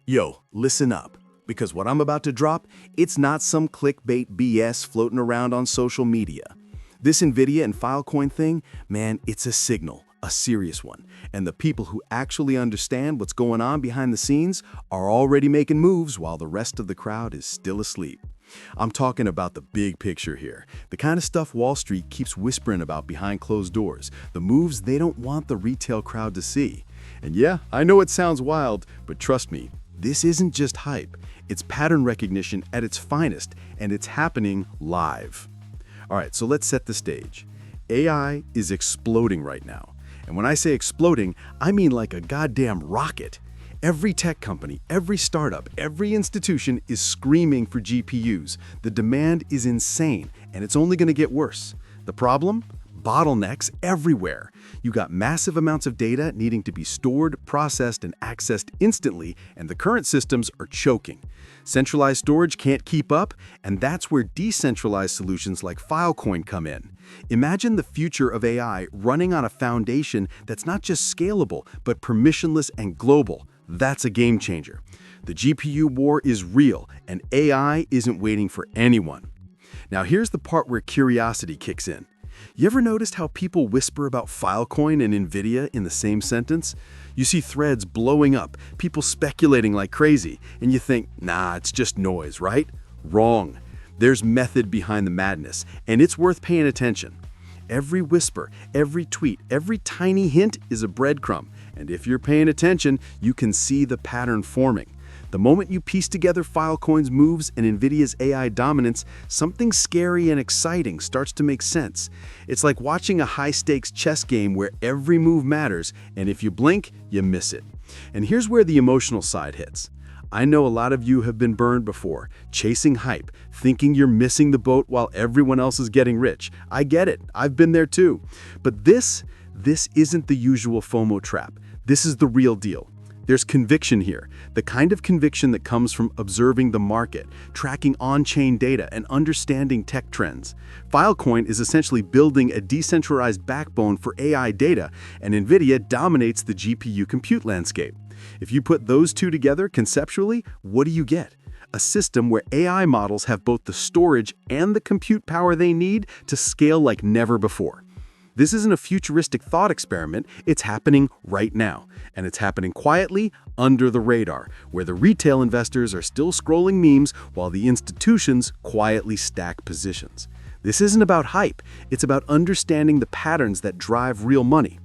Yo, listen up, because what I'm about to drop, it's not some clickbait BS floating around on social media. This NVIDIA and Filecoin thing, man, it's a signal, a serious one. And the people who actually understand what's going on behind the scenes are already making moves while the rest of the crowd is still asleep. I'm talking about the big picture here, the kind of stuff Wall Street keeps whispering about behind closed doors, the moves they don't want the retail crowd to see. And yeah, I know it sounds wild, but trust me, this isn't just hype. It's pattern recognition at its finest, and it's happening live. All right, so let's set the stage. AI is exploding right now. And when I say exploding, I mean like a goddamn rocket. Every tech company, every startup, every institution is screaming for GPUs. The demand is insane, and it's only going to get worse. The problem? Bottlenecks everywhere. You got massive amounts of data needing to be stored, processed, and accessed instantly, and the current systems are choking. Centralized storage can't keep up, and that's where decentralized solutions like Filecoin come in. Imagine the future of AI running on a foundation that's not just scalable, but permissionless and global. That's a game changer. The GPU war is real, and AI isn't waiting for anyone. Now here's the part where curiosity kicks in. You ever noticed how people whisper about Filecoin and NVIDIA in the same sentence? You see threads blowing up, people speculating like crazy, and you think, nah, it's just noise, right? Wrong. There's method behind the madness, and it's worth paying attention. Every whisper, every tweet, every tiny hint is a breadcrumb, and if you're paying attention, you can see the pattern forming. The moment you piece together Filecoin's moves and NVIDIA's AI dominance, something scary and exciting starts to make sense. It's like watching a high-stakes chess game where every move matters, and if you blink, you miss it. And here's where the emotional side hits. I know a lot of you have been burned before, chasing hype, thinking you're missing the boat while everyone else is getting rich. I get it. I've been there too. But this isn't the usual FOMO trap. This is the real deal. There's conviction here, the kind of conviction that comes from observing the market, tracking on-chain data, and understanding tech trends. Filecoin is essentially building a decentralized backbone for AI data, and NVIDIA dominates the GPU compute landscape. If you put those two together conceptually, what do you get? A system where AI models have both the storage and the compute power they need to scale like never before. This isn't a futuristic thought experiment, it's happening right now. And it's happening quietly, under the radar, where the retail investors are still scrolling memes while the institutions quietly stack positions. This isn't about hype, it's about understanding the patterns that drive real money.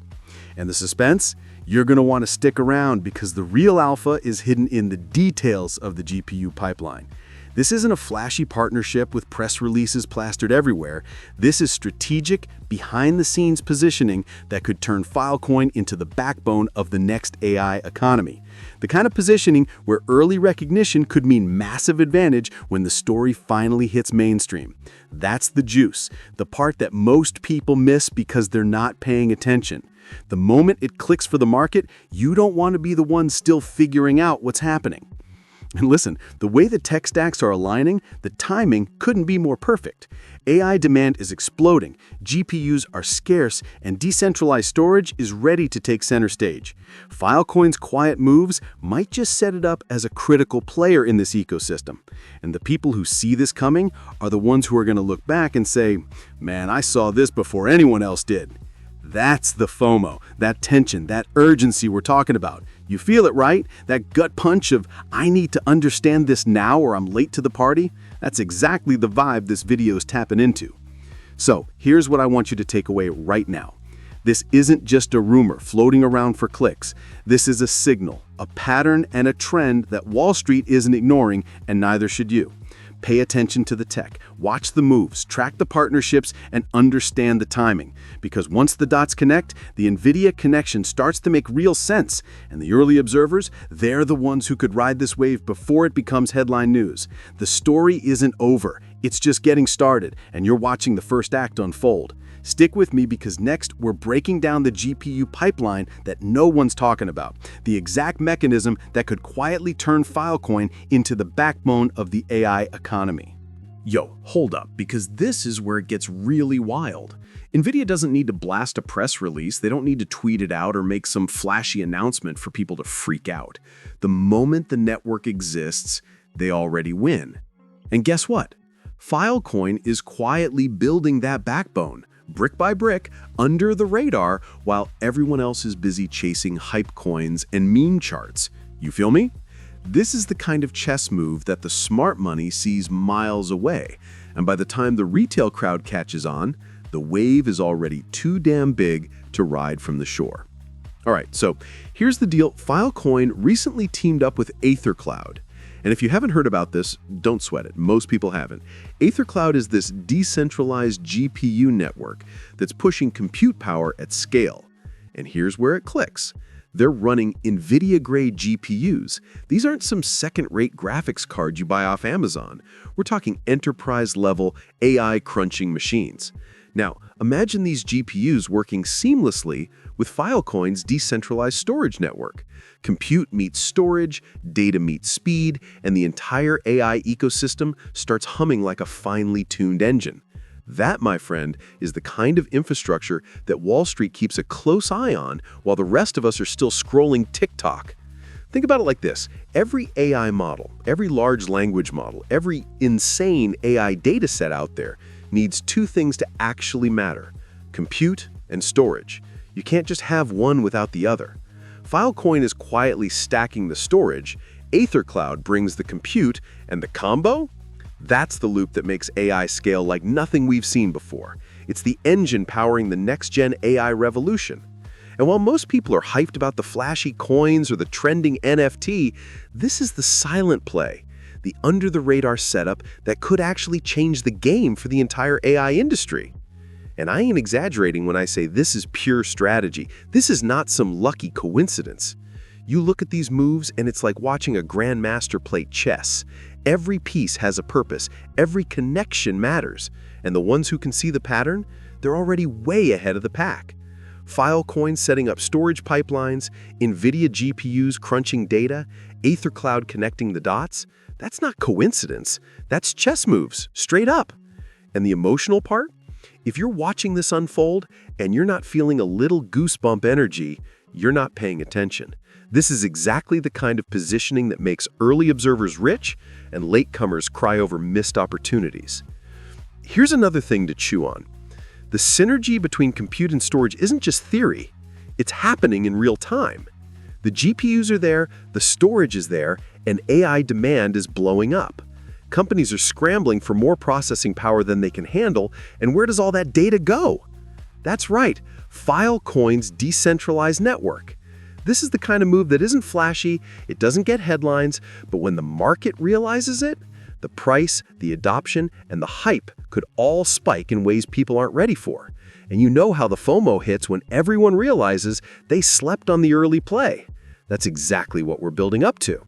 And the suspense? You're going to want to stick around because the real alpha is hidden in the details of the GPU pipeline. This isn't a flashy partnership with press releases plastered everywhere. This is strategic, behind-the-scenes positioning that could turn Filecoin into the backbone of the next AI economy. The kind of positioning where early recognition could mean massive advantage when the story finally hits mainstream. That's the juice, the part that most people miss because they're not paying attention. The moment it clicks for the market, you don't want to be the one still figuring out what's happening. And listen, the way the tech stacks are aligning, the timing couldn't be more perfect. AI demand is exploding, GPUs are scarce, and decentralized storage is ready to take center stage. Filecoin's quiet moves might just set it up as a critical player in this ecosystem. And the people who see this coming are the ones who are going to look back and say, man, I saw this before anyone else did. That's the FOMO, that tension, that urgency we're talking about. You feel it, right? That gut punch of, I need to understand this now or I'm late to the party? That's exactly the vibe this video is tapping into. So here's what I want you to take away right now. This isn't just a rumor floating around for clicks. This is a signal, a pattern, and a trend that Wall Street isn't ignoring, and neither should you. Pay attention to the tech, watch the moves, track the partnerships, and understand the timing. Because once the dots connect, the NVIDIA connection starts to make real sense. And the early observers, they're the ones who could ride this wave before it becomes headline news. The story isn't over, it's just getting started, and you're watching the first act unfold. Stick with me because next we're breaking down the GPU pipeline that no one's talking about, the exact mechanism that could quietly turn Filecoin into the backbone of the AI economy. Yo, hold up, because this is where it gets really wild. NVIDIA doesn't need to blast a press release, they don't need to tweet it out or make some flashy announcement for people to freak out. The moment the network exists, they already win. And guess what? Filecoin is quietly building that backbone, brick by brick, under the radar, while everyone else is busy chasing hype coins and meme charts. You feel me? This is the kind of chess move that the smart money sees miles away, and by the time the retail crowd catches on, the wave is already too damn big to ride from the shore. All right, so here's the deal. Filecoin recently teamed up with AetherCloud. And if you haven't heard about this, don't sweat it. Most people haven't. AetherCloud is this decentralized GPU network that's pushing compute power at scale. And here's where it clicks. They're running NVIDIA-grade GPUs. These aren't some second-rate graphics cards you buy off Amazon. We're talking enterprise-level AI-crunching machines. Now, imagine these GPUs working seamlessly with Filecoin's decentralized storage network. Compute meets storage, data meets speed, and the entire AI ecosystem starts humming like a finely tuned engine. That, my friend, is the kind of infrastructure that Wall Street keeps a close eye on while the rest of us are still scrolling TikTok. Think about it like this. Every AI model, every large language model, every insane AI data set out there needs two things to actually matter: compute and storage. You can't just have one without the other. Filecoin is quietly stacking the storage, AetherCloud brings the compute, and the combo? That's the loop that makes AI scale like nothing we've seen before. It's the engine powering the next-gen AI revolution. And while most people are hyped about the flashy coins or the trending NFT, this is the silent play, the under-the-radar setup that could actually change the game for the entire AI industry. And I ain't exaggerating when I say this is pure strategy. This is not some lucky coincidence. You look at these moves and it's like watching a grandmaster play chess. Every piece has a purpose, every connection matters, and the ones who can see the pattern, they're already way ahead of the pack. Filecoin setting up storage pipelines, NVIDIA GPUs crunching data, AetherCloud connecting the dots. That's not coincidence, that's chess moves, straight up. And the emotional part? If you're watching this unfold and you're not feeling a little goosebump energy, you're not paying attention. This is exactly the kind of positioning that makes early observers rich and latecomers cry over missed opportunities. Here's another thing to chew on. The synergy between compute and storage isn't just theory, it's happening in real time. The GPUs are there, the storage is there, and AI demand is blowing up. Companies are scrambling for more processing power than they can handle, and where does all that data go? That's right, Filecoin's decentralized network. This is the kind of move that isn't flashy, it doesn't get headlines, but when the market realizes it, the price, the adoption, and the hype could all spike in ways people aren't ready for. And you know how the FOMO hits when everyone realizes they slept on the early play. That's exactly what we're building up to.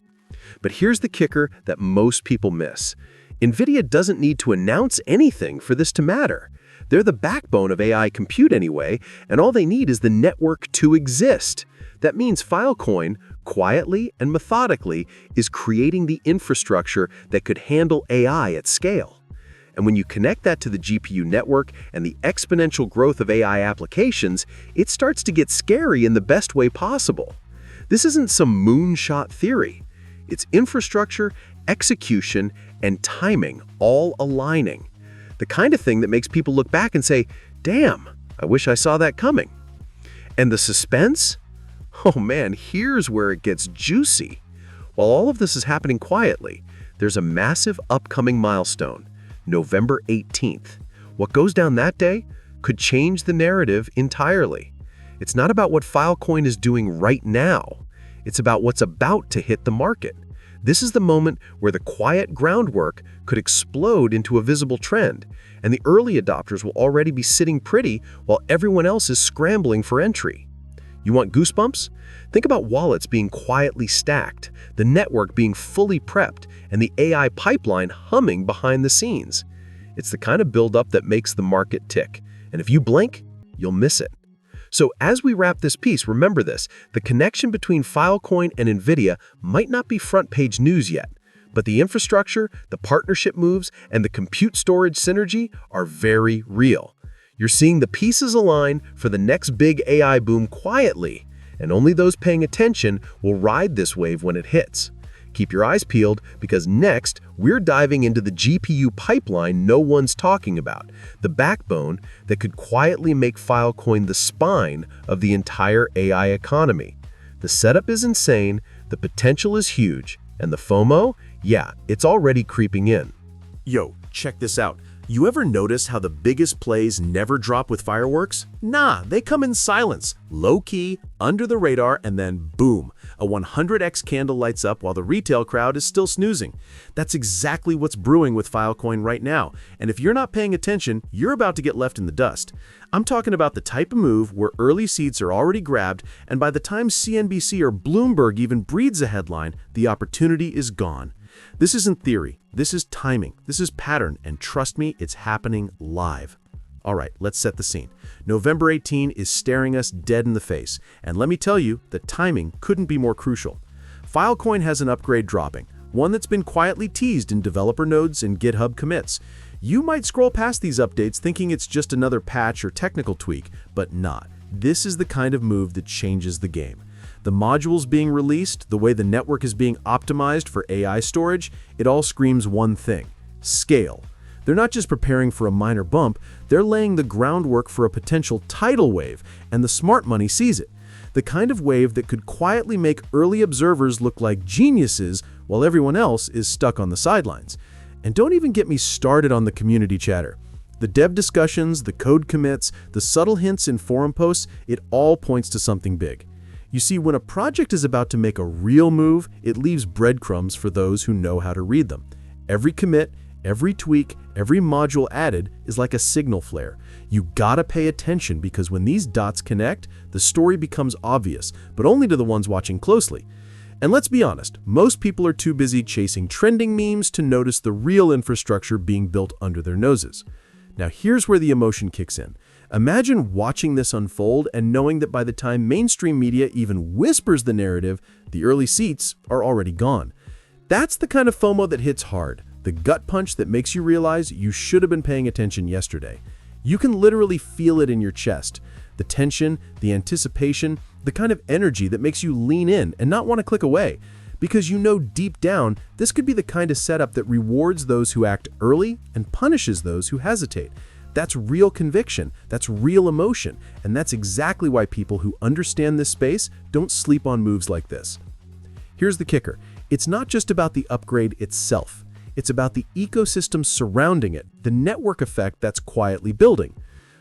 But here's the kicker that most people miss. NVIDIA doesn't need to announce anything for this to matter. They're the backbone of AI compute anyway, and all they need is the network to exist. That means Filecoin, quietly and methodically, is creating the infrastructure that could handle AI at scale. And when you connect that to the GPU network and the exponential growth of AI applications, it starts to get scary in the best way possible. This isn't some moonshot theory. It's infrastructure, execution, and timing all aligning. The kind of thing that makes people look back and say, damn, I wish I saw that coming. And the suspense? Oh man, here's where it gets juicy. While all of this is happening quietly, there's a massive upcoming milestone, November 18th. What goes down that day could change the narrative entirely. It's not about what Filecoin is doing right now. It's about what's about to hit the market. This is the moment where the quiet groundwork could explode into a visible trend, and the early adopters will already be sitting pretty while everyone else is scrambling for entry. You want goosebumps? Think about wallets being quietly stacked, the network being fully prepped, and the AI pipeline humming behind the scenes. It's the kind of buildup that makes the market tick, and if you blink, you'll miss it. So as we wrap this piece, remember this, the connection between Filecoin and NVIDIA might not be front-page news yet, But the infrastructure, the partnership moves, and the compute storage synergy are very real. You're seeing the pieces align for the next big AI boom quietly, and only those paying attention will ride this wave when it hits. Keep your eyes peeled, because next, we're diving into the GPU pipeline no one's talking about, the backbone that could quietly make Filecoin the spine of the entire AI economy. The setup is insane, the potential is huge, and the FOMO? Yeah, it's already creeping in. Yo, check this out. You ever notice how the biggest plays never drop with fireworks? Nah, they come in silence, low-key, under the radar, and then boom, a 100x candle lights up while the retail crowd is still snoozing. That's exactly what's brewing with Filecoin right now, and if you're not paying attention, you're about to get left in the dust. I'm talking about the type of move where early seats are already grabbed, and by the time CNBC or Bloomberg even breathes a headline, the opportunity is gone. This isn't theory, this is timing, this is pattern, and trust me, it's happening live. All right, let's set the scene. November 18 is staring us dead in the face, and let me tell you, the timing couldn't be more crucial. Filecoin has an upgrade dropping, one that's been quietly teased in developer nodes and GitHub commits. You might scroll past these updates thinking it's just another patch or technical tweak, but not. This is the kind of move that changes the game. The modules being released, the way the network is being optimized for AI storage, it all screams one thing: scale. They're not just preparing for a minor bump, they're laying the groundwork for a potential tidal wave, and the smart money sees it. The kind of wave that could quietly make early observers look like geniuses while everyone else is stuck on the sidelines. And don't even get me started on the community chatter. The dev discussions, the code commits, the subtle hints in forum posts, it all points to something big. You see, when a project is about to make a real move, it leaves breadcrumbs for those who know how to read them. Every commit, every tweak, every module added is like a signal flare. You gotta pay attention, because when these dots connect, the story becomes obvious, but only to the ones watching closely. And let's be honest, most people are too busy chasing trending memes to notice the real infrastructure being built under their noses. Now here's where the emotion kicks in. Imagine watching this unfold and knowing that by the time mainstream media even whispers the narrative, the early seats are already gone. That's the kind of FOMO that hits hard, the gut punch that makes you realize you should have been paying attention yesterday. You can literally feel it in your chest. The tension, the anticipation, the kind of energy that makes you lean in and not want to click away. Because you know deep down, this could be the kind of setup that rewards those who act early and punishes those who hesitate. That's real conviction, that's real emotion, and that's exactly why people who understand this space don't sleep on moves like this. Here's the kicker. It's not just about the upgrade itself. It's about the ecosystem surrounding it, the network effect that's quietly building.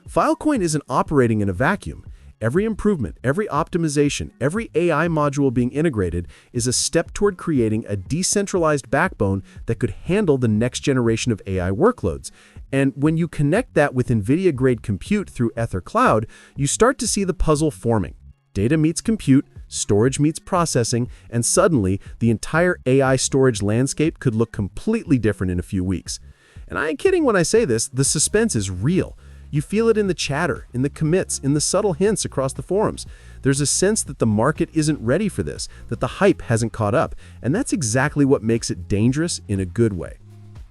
Filecoin isn't operating in a vacuum. Every improvement, every optimization, every AI module being integrated is a step toward creating a decentralized backbone that could handle the next generation of AI workloads. And when you connect that with NVIDIA-grade compute through Ether Cloud, you start to see the puzzle forming. Data meets compute, storage meets processing, and suddenly the entire AI storage landscape could look completely different in a few weeks. And I ain't kidding when I say this, the suspense is real. You feel it in the chatter, in the commits, in the subtle hints across the forums. There's a sense that the market isn't ready for this, that the hype hasn't caught up, and that's exactly what makes it dangerous in a good way.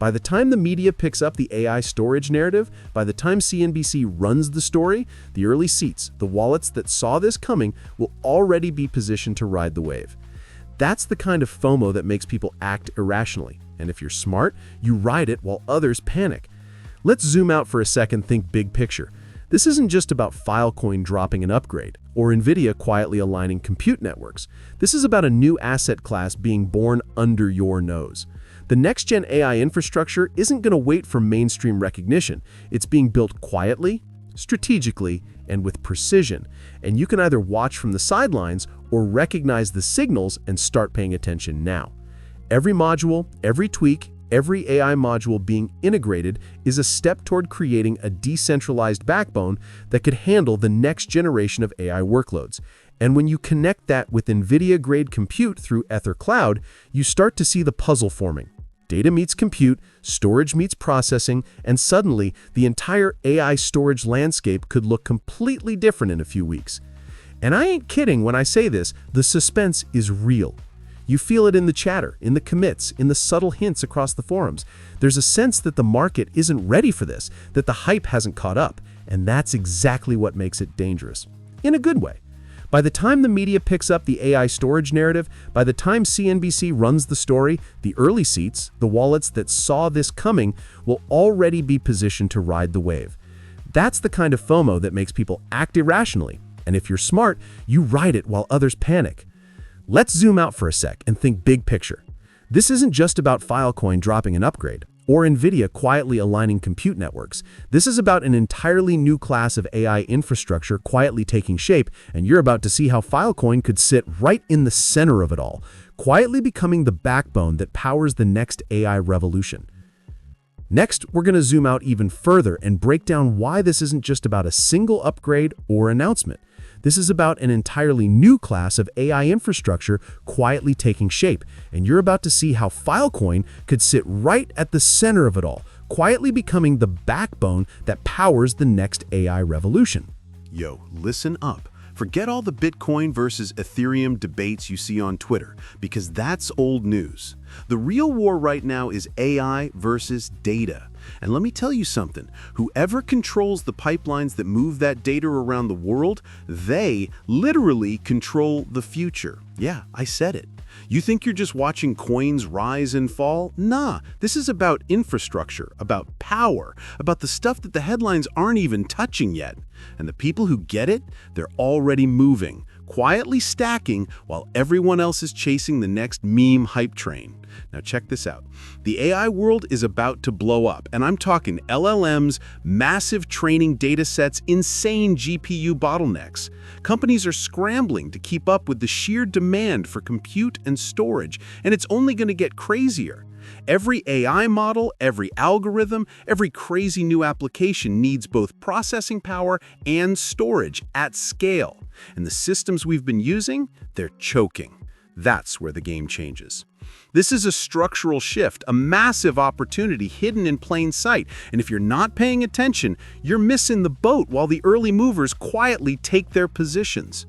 By the time the media picks up the AI storage narrative, by the time CNBC runs the story, the early seats, the wallets that saw this coming, will already be positioned to ride the wave. That's the kind of FOMO that makes people act irrationally, and if you're smart, you ride it while others panic. Let's zoom out for a second, think big picture. This isn't just about Filecoin dropping an upgrade, or NVIDIA quietly aligning compute networks. This is about a new asset class being born under your nose. The next-gen AI infrastructure isn't going to wait for mainstream recognition. It's being built quietly, strategically, and with precision. And you can either watch from the sidelines or recognize the signals and start paying attention now. Every module, every tweak, every AI module being integrated is a step toward creating a decentralized backbone that could handle the next generation of AI workloads. And when you connect that with NVIDIA-grade compute through Ether Cloud, you start to see the puzzle forming. Data meets compute, storage meets processing, and suddenly the entire AI storage landscape could look completely different in a few weeks. And I ain't kidding when I say this, the suspense is real. You feel it in the chatter, in the commits, in the subtle hints across the forums. There's a sense that the market isn't ready for this, that the hype hasn't caught up, and that's exactly what makes it dangerous. In a good way. By the time the media picks up the AI storage narrative, by the time CNBC runs the story, the early seats, the wallets that saw this coming, will already be positioned to ride the wave. That's the kind of FOMO that makes people act irrationally, and if you're smart, you ride it while others panic. Let's zoom out for a sec and think big picture. This isn't just about Filecoin dropping an upgrade, or NVIDIA quietly aligning compute networks. This is about an entirely new class of AI infrastructure quietly taking shape, and you're about to see how Filecoin could sit right in the center of it all, quietly becoming the backbone that powers the next AI revolution. Next, we're going to zoom out even further and break down why this isn't just about a single upgrade or announcement. This is about an entirely new class of AI infrastructure quietly taking shape, and you're about to see how Filecoin could sit right at the center of it all, quietly becoming the backbone that powers the next AI revolution. Yo, listen up. Forget all the Bitcoin versus Ethereum debates you see on Twitter, because that's old news. The real war right now is AI versus data. And let me tell you something, whoever controls the pipelines that move that data around the world, they literally control the future. Yeah, I said it. You think you're just watching coins rise and fall? Nah, this is about infrastructure, about power, about the stuff that the headlines aren't even touching yet. And the people who get it, they're already moving, quietly stacking while everyone else is chasing the next meme hype train. Now check this out. The AI world is about to blow up, and I'm talking LLMs, massive training data sets, insane GPU bottlenecks. Companies are scrambling to keep up with the sheer demand for compute and storage, and it's only going to get crazier. Every AI model, every algorithm, every crazy new application needs both processing power and storage at scale. And the systems we've been using, they're choking. That's where the game changes. This is a structural shift, a massive opportunity hidden in plain sight. And if you're not paying attention, you're missing the boat while the early movers quietly take their positions.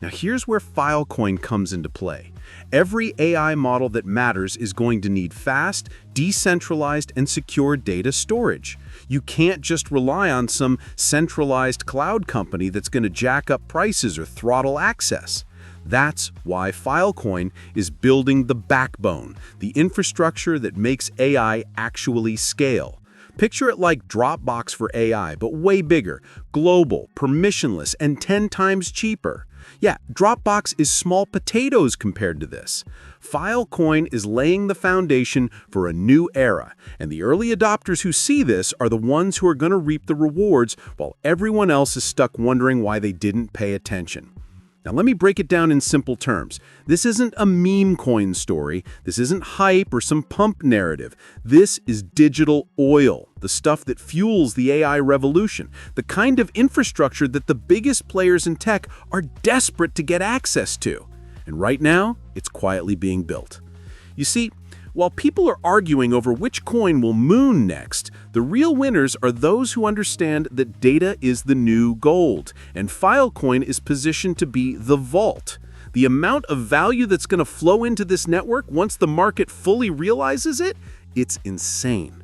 Now here's where Filecoin comes into play. Every AI model that matters is going to need fast, decentralized, and secure data storage. You can't just rely on some centralized cloud company that's going to jack up prices or throttle access. That's why Filecoin is building the backbone, the infrastructure that makes AI actually scale. Picture it like Dropbox for AI, but way bigger, global, permissionless, and 10 times cheaper. Yeah, Dropbox is small potatoes compared to this. Filecoin is laying the foundation for a new era, and the early adopters who see this are the ones who are going to reap the rewards while everyone else is stuck wondering why they didn't pay attention. Now let me break it down in simple terms. This isn't a meme coin story. This isn't hype or some pump narrative. This is digital oil, the stuff that fuels the AI revolution, the kind of infrastructure that the biggest players in tech are desperate to get access to. And right now, it's quietly being built. You see, while people are arguing over which coin will moon next, the real winners are those who understand that data is the new gold, and Filecoin is positioned to be the vault. The amount of value that's going to flow into this network once the market fully realizes it, it's insane.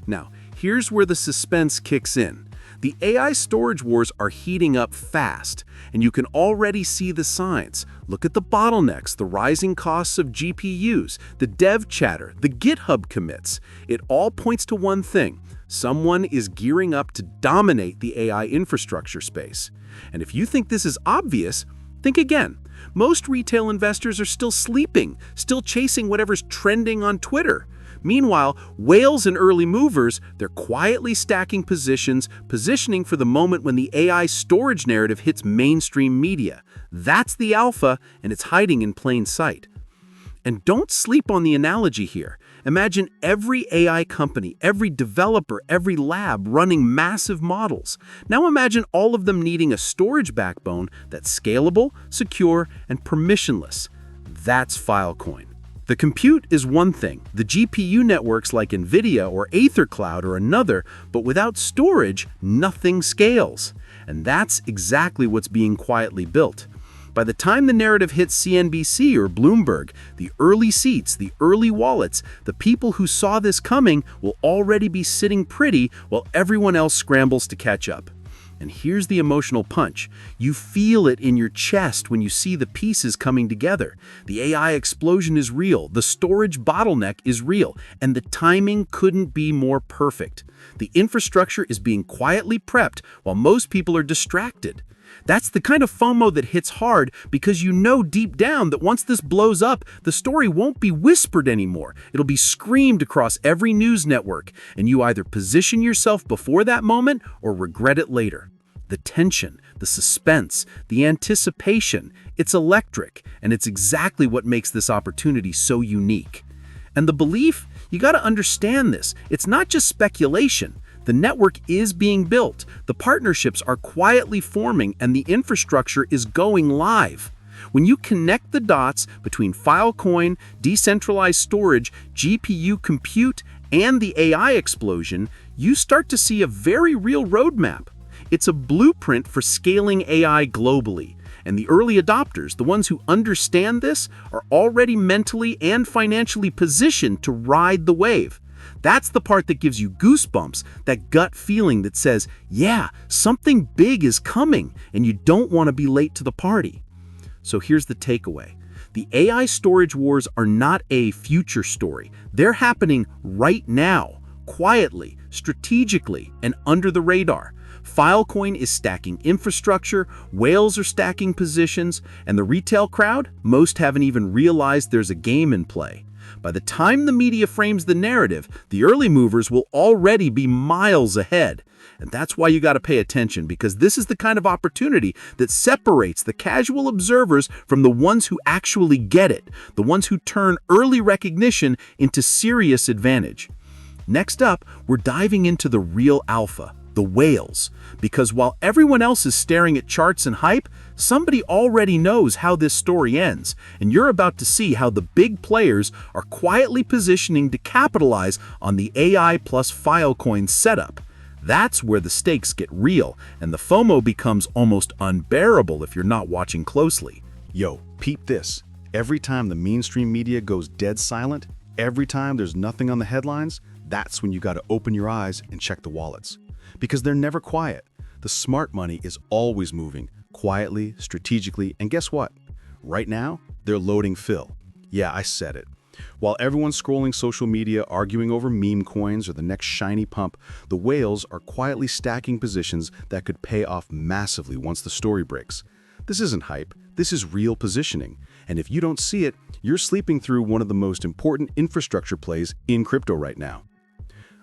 Now, here's where the suspense kicks in. The AI storage wars are heating up fast, and you can already see the signs. Look at the bottlenecks, the rising costs of GPUs, the dev chatter, the GitHub commits. It all points to one thing. Someone is gearing up to dominate the AI infrastructure space. And if you think this is obvious, think again. Most retail investors are still sleeping, still chasing whatever's trending on Twitter. Meanwhile, whales and early movers, they're quietly stacking positions, positioning for the moment when the AI storage narrative hits mainstream media. That's the alpha, and it's hiding in plain sight. And don't sleep on the analogy here. Imagine every AI company, every developer, every lab running massive models. Now imagine all of them needing a storage backbone that's scalable, secure, and permissionless. That's Filecoin. The compute is one thing, the GPU networks like NVIDIA or Cloud are another, but without storage, nothing scales. And that's exactly what's being quietly built. By the time the narrative hits CNBC or Bloomberg, the early seats, the early wallets, the people who saw this coming will already be sitting pretty while everyone else scrambles to catch up. And here's the emotional punch. You feel it in your chest when you see the pieces coming together. The AI explosion is real, the storage bottleneck is real, and the timing couldn't be more perfect. The infrastructure is being quietly prepped while most people are distracted. That's the kind of FOMO that hits hard because you know deep down that once this blows up, the story won't be whispered anymore. It'll be screamed across every news network, and you either position yourself before that moment or regret it later. The tension, the suspense, the anticipation, it's electric, and it's exactly what makes this opportunity so unique. And the belief, you got to understand this, it's not just speculation. The network is being built, the partnerships are quietly forming, and the infrastructure is going live. When you connect the dots between Filecoin, decentralized storage, GPU compute, and the AI explosion, you start to see a very real roadmap. It's a blueprint for scaling AI globally. And the early adopters, the ones who understand this, are already mentally and financially positioned to ride the wave. That's the part that gives you goosebumps, that gut feeling that says, yeah, something big is coming, and you don't want to be late to the party. So here's the takeaway. The AI storage wars are not a future story. They're happening right now, quietly, strategically, and under the radar. Filecoin is stacking infrastructure, whales are stacking positions, and the retail crowd, most haven't even realized there's a game in play. By the time the media frames the narrative, the early movers will already be miles ahead. And that's why you got to pay attention, because this is the kind of opportunity that separates the casual observers from the ones who actually get it, the ones who turn early recognition into serious advantage. Next up, we're diving into the real alpha, the whales, because while everyone else is staring at charts and hype, somebody already knows how this story ends, and you're about to see how the big players are quietly positioning to capitalize on the AI plus Filecoin setup. That's where the stakes get real, and the FOMO becomes almost unbearable if you're not watching closely. Yo, peep this. Every time the mainstream media goes dead silent, every time there's nothing on the headlines, that's when you got to open your eyes and check the wallets. Because they're never quiet. The smart money is always moving, quietly, strategically, and guess what? Right now, they're loading fill. Yeah, I said it. While everyone's scrolling social media, arguing over meme coins or the next shiny pump, the whales are quietly stacking positions that could pay off massively once the story breaks. This isn't hype, this is real positioning. And if you don't see it, you're sleeping through one of the most important infrastructure plays in crypto right now.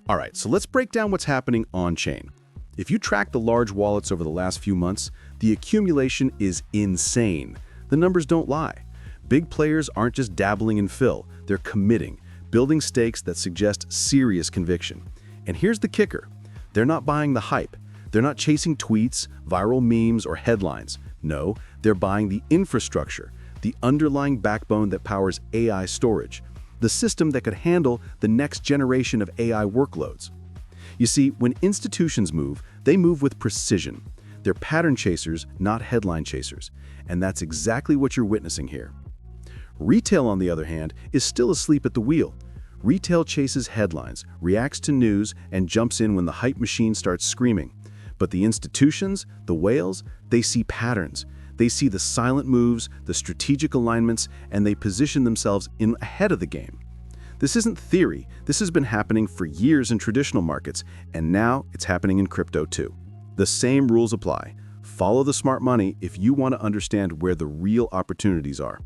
All right, so let's break down what's happening on-chain. If you track the large wallets over the last few months, the accumulation is insane. The numbers don't lie. Big players aren't just dabbling in fill, they're committing, building stakes that suggest serious conviction. And here's the kicker. They're not buying the hype. They're not chasing tweets, viral memes, or headlines. No, they're buying the infrastructure, the underlying backbone that powers AI storage, the system that could handle the next generation of AI workloads. You see, when institutions move, they move with precision. They're pattern chasers, not headline chasers. And that's exactly what you're witnessing here. Retail, on the other hand, is still asleep at the wheel. Retail chases headlines, reacts to news, and jumps in when the hype machine starts screaming. But the institutions, the whales, they see patterns. They see the silent moves, the strategic alignments, and they position themselves in ahead of the game. This isn't theory. This has been happening for years in traditional markets, and now it's happening in crypto too. The same rules apply. Follow the smart money if you want to understand where the real opportunities are.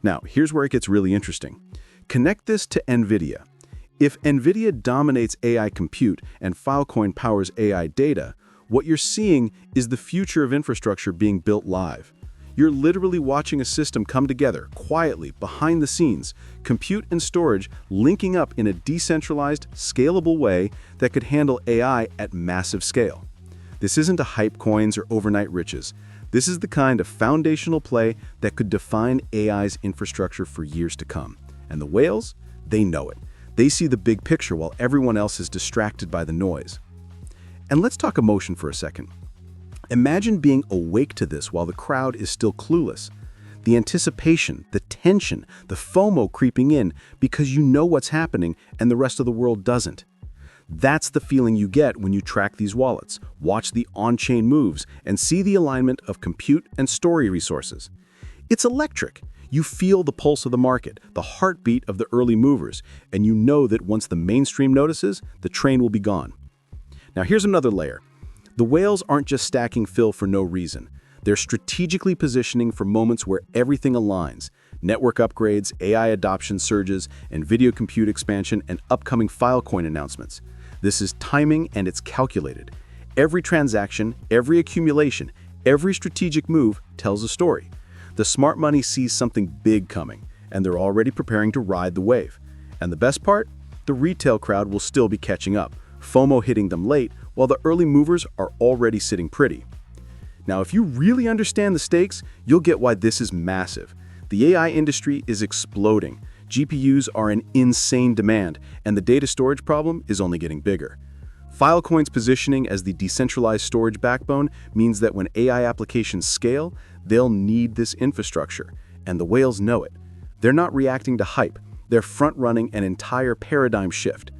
Now, here's where it gets really interesting. Connect this to NVIDIA. If NVIDIA dominates AI compute and Filecoin powers AI data, what you're seeing is the future of infrastructure being built live. You're literally watching a system come together, quietly, behind the scenes, compute and storage linking up in a decentralized, scalable way that could handle AI at massive scale. This isn't a hype coins or overnight riches. This is the kind of foundational play that could define AI's infrastructure for years to come. And the whales, they know it. They see the big picture while everyone else is distracted by the noise. And let's talk emotion for a second. Imagine being awake to this while the crowd is still clueless. The anticipation, the tension, the FOMO creeping in because you know what's happening and the rest of the world doesn't. That's the feeling you get when you track these wallets, watch the on-chain moves, and see the alignment of compute and storage resources. It's electric. You feel the pulse of the market, the heartbeat of the early movers, and you know that once the mainstream notices, the train will be gone. Now here's another layer. The whales aren't just stacking fill for no reason. They're strategically positioning for moments where everything aligns. Network upgrades, AI adoption surges, NVIDIA compute expansion, and upcoming Filecoin announcements. This is timing and it's calculated. Every transaction, every accumulation, every strategic move tells a story. The smart money sees something big coming, and they're already preparing to ride the wave. And the best part? The retail crowd will still be catching up, FOMO hitting them late, while the early movers are already sitting pretty. Now, if you really understand the stakes, you'll get why this is massive. The AI industry is exploding. GPUs are in insane demand, and the data storage problem is only getting bigger. Filecoin's positioning as the decentralized storage backbone means that when AI applications scale, they'll need this infrastructure, and the whales know it. They're not reacting to hype, they're front-running an entire paradigm shift.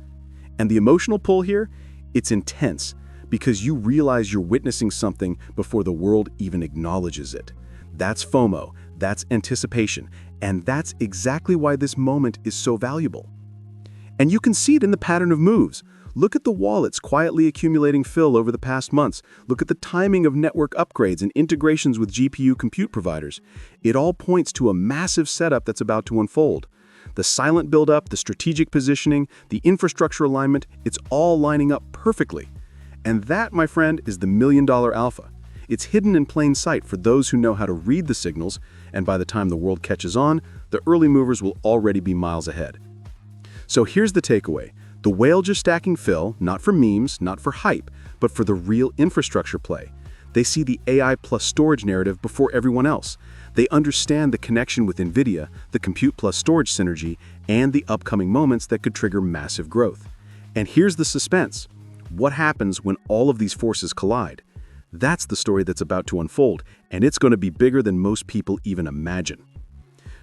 And the emotional pull here? It's intense, because you realize you're witnessing something before the world even acknowledges it. That's FOMO, that's anticipation, and that's exactly why this moment is so valuable. And you can see it in the pattern of moves. Look at the wallets quietly accumulating fill over the past months. Look at the timing of network upgrades and integrations with GPU compute providers. It all points to a massive setup that's about to unfold. The silent buildup, the strategic positioning, the infrastructure alignment, it's all lining up perfectly. And that, my friend, is the million-dollar alpha. It's hidden in plain sight for those who know how to read the signals, and by the time the world catches on, the early movers will already be miles ahead. So here's the takeaway. The whale just stacking fill, not for memes, not for hype, but for the real infrastructure play. They see the AI plus storage narrative before everyone else. They understand the connection with NVIDIA, the compute plus storage synergy, and the upcoming moments that could trigger massive growth. And here's the suspense. What happens when all of these forces collide? That's the story that's about to unfold, and it's going to be bigger than most people even imagine.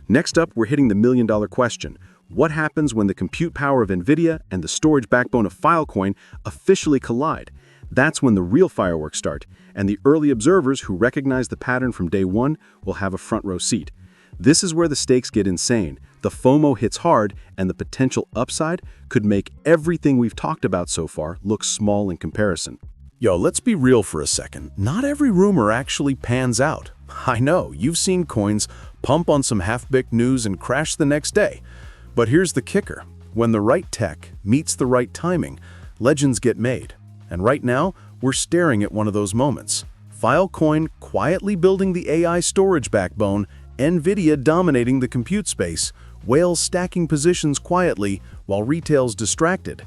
Next up, we're hitting the million-dollar question. What happens when the compute power of NVIDIA and the storage backbone of Filecoin officially collide? That's when the real fireworks start, and the early observers who recognize the pattern from day one will have a front-row seat. This is where the stakes get insane. The FOMO hits hard, and the potential upside could make everything we've talked about so far look small in comparison. Yo, let's be real for a second. Not every rumor actually pans out. I know, you've seen coins pump on some half-baked news and crash the next day. But here's the kicker. When the right tech meets the right timing, legends get made. And right now, we're staring at one of those moments. Filecoin quietly building the AI storage backbone, NVIDIA dominating the compute space, whales stacking positions quietly while retail's distracted.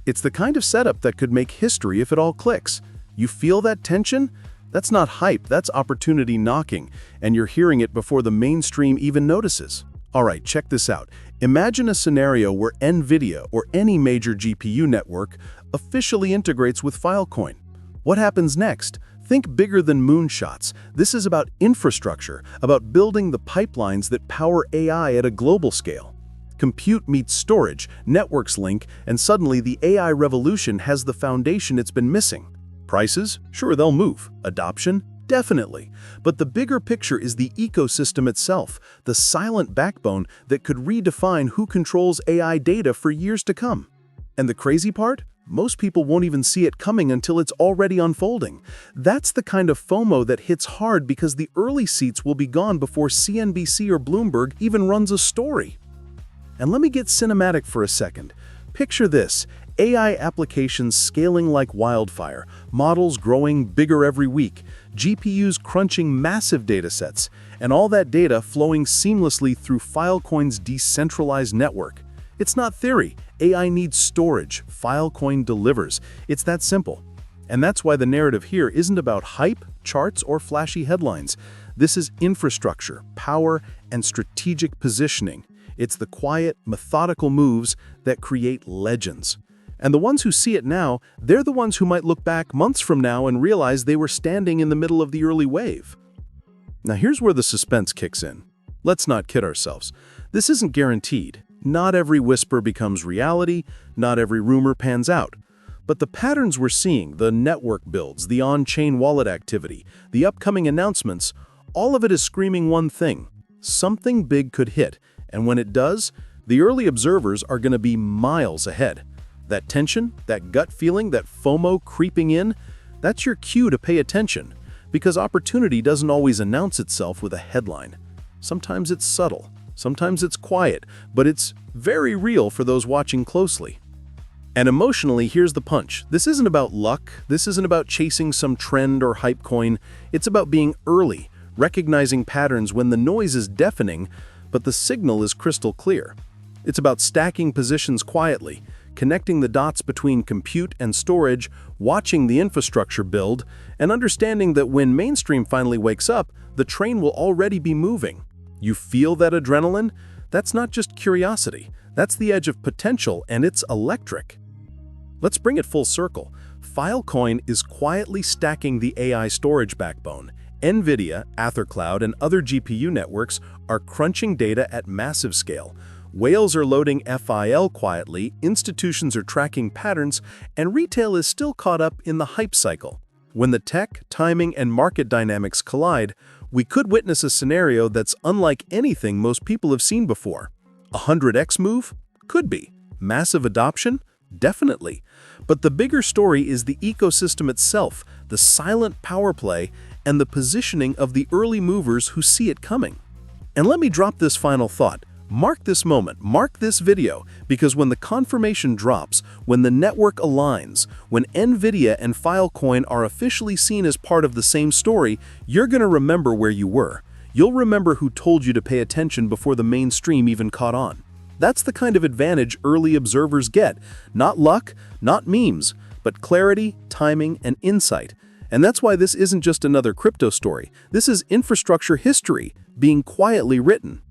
It's the kind of setup that could make history if it all clicks. You feel that tension? That's not hype, that's opportunity knocking, and you're hearing it before the mainstream even notices. All right, check this out. Imagine a scenario where NVIDIA or any major GPU network officially integrates with Filecoin. What happens next? Think bigger than moonshots. This is about infrastructure, about building the pipelines that power AI at a global scale. Compute meets storage, networks link, and suddenly the AI revolution has the foundation it's been missing. Prices? Sure, they'll move. Adoption? Definitely. But the bigger picture is the ecosystem itself, the silent backbone that could redefine who controls AI data for years to come. And the crazy part? Most people won't even see it coming until it's already unfolding. That's the kind of FOMO that hits hard because the early seats will be gone before CNBC or Bloomberg even runs a story. And let me get cinematic for a second. Picture this. AI applications scaling like wildfire, models growing bigger every week, GPUs crunching massive datasets, and all that data flowing seamlessly through Filecoin's decentralized network. It's not theory. AI needs storage. Filecoin delivers. It's that simple. And that's why the narrative here isn't about hype, charts, or flashy headlines. This is infrastructure, power, and strategic positioning. It's the quiet, methodical moves that create legends. And the ones who see it now, they're the ones who might look back months from now and realize they were standing in the middle of the early wave. Now here's where the suspense kicks in. Let's not kid ourselves. This isn't guaranteed. Not every whisper becomes reality, not every rumor pans out. But the patterns we're seeing, the network builds, the on-chain wallet activity, the upcoming announcements, all of it is screaming one thing. Something big could hit, and when it does, the early observers are going to be miles ahead. That tension, that gut feeling, that FOMO creeping in, that's your cue to pay attention, because opportunity doesn't always announce itself with a headline. Sometimes it's subtle, sometimes it's quiet, but it's very real for those watching closely. And emotionally, here's the punch. This isn't about luck, this isn't about chasing some trend or hype coin, it's about being early, recognizing patterns when the noise is deafening, but the signal is crystal clear. It's about stacking positions quietly, connecting the dots between compute and storage, watching the infrastructure build, and understanding that when mainstream finally wakes up, the train will already be moving. You feel that adrenaline? That's not just curiosity. That's the edge of potential, and it's electric. Let's bring it full circle. Filecoin is quietly stacking the AI storage backbone. NVIDIA, AetherCloud, and other GPU networks are crunching data at massive scale. Whales are loading FIL quietly, institutions are tracking patterns, and retail is still caught up in the hype cycle. When the tech, timing, and market dynamics collide, we could witness a scenario that's unlike anything most people have seen before. A 100x move? Could be. Massive adoption? Definitely. But the bigger story is the ecosystem itself, the silent power play, and the positioning of the early movers who see it coming. And let me drop this final thought. Mark this moment, mark this video, because when the confirmation drops, when the network aligns, when NVIDIA and Filecoin are officially seen as part of the same story, you're going to remember where you were. You'll remember who told you to pay attention before the mainstream even caught on. That's the kind of advantage early observers get. Not luck, not memes, but clarity, timing, and insight. And that's why this isn't just another crypto story. This is infrastructure history being quietly written.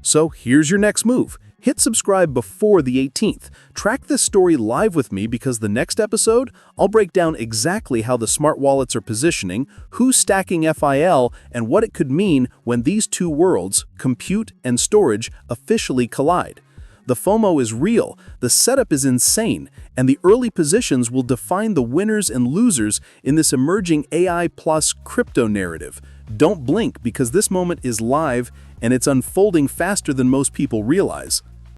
So here's your next move. Hit subscribe before the 18th. Track this story live with me because the next episode, I'll break down exactly how the smart wallets are positioning, who's stacking FIL, and what it could mean when these two worlds, compute and storage, officially collide. The FOMO is real, the setup is insane, and the early positions will define the winners and losers in this emerging AI plus crypto narrative. Don't blink because this moment is live and it's unfolding faster than most people realize.